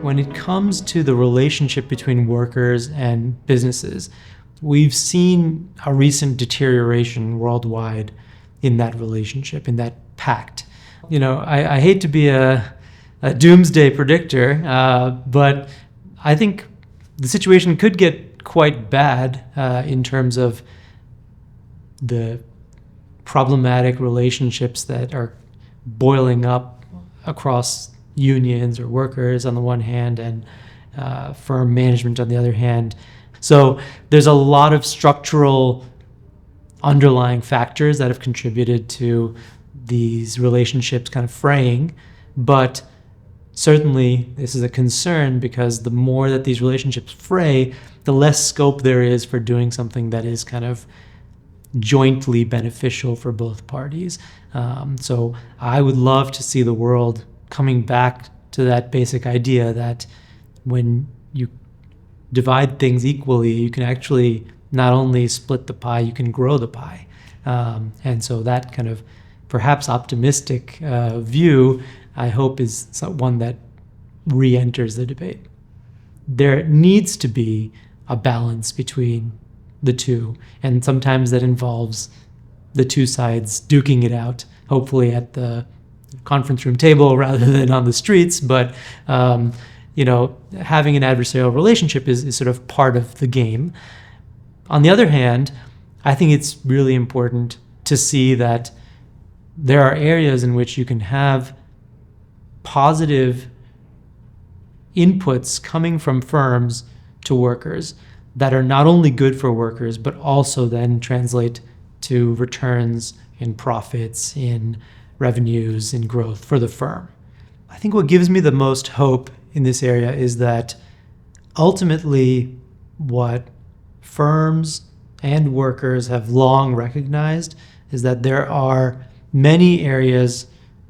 When it comes to the relationship between workers and businesses, we've seen a recent deterioration worldwide in that relationship, in that pact. I hate to be a doomsday predictor, but I think the situation could get quite bad in terms of the problematic relationships that are boiling up across unions or workers on the one hand and firm management on the other hand. So there's a lot of structural underlying factors that have contributed to these relationships kind of fraying, but certainly this is a concern because the more that these relationships fray, the less scope there is for doing something that is kind of jointly beneficial for both parties. So I would love to see the world coming back to that basic idea that when you divide things equally, you can actually not only split the pie, you can grow the pie. And so that kind of perhaps optimistic view, I hope, is one that re-enters the debate. There needs to be a balance between the two, and sometimes that involves the two sides duking it out, hopefully at the conference room table rather than on the streets. But having an adversarial relationship is sort of part of the game. On the other hand, I think it's really important to see that there are areas in which you can have positive inputs coming from firms to workers that are not only good for workers, but also then translate to returns in profits, in revenues, in growth for the firm. I think what gives me the most hope in this area is that ultimately what firms and workers have long recognized is that there are many areas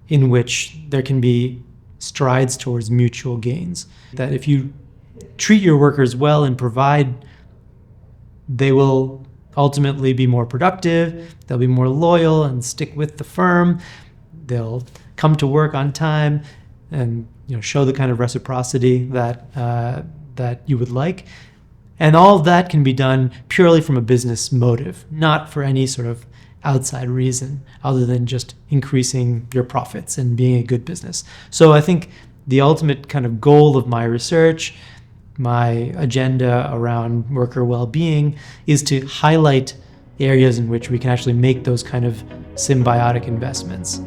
in which there can be strides towards mutual gains. That if you treat your workers well and provide, they will ultimately be more productive, they'll be more loyal and stick with the firm, they'll come to work on time and show the kind of reciprocity that you would like. And all of that can be done purely from a business motive, not for any sort of outside reason other than just increasing your profits and being a good business. So I think the ultimate kind of goal of my research, my agenda around worker well-being, is to highlight areas in which we can actually make those kind of symbiotic investments.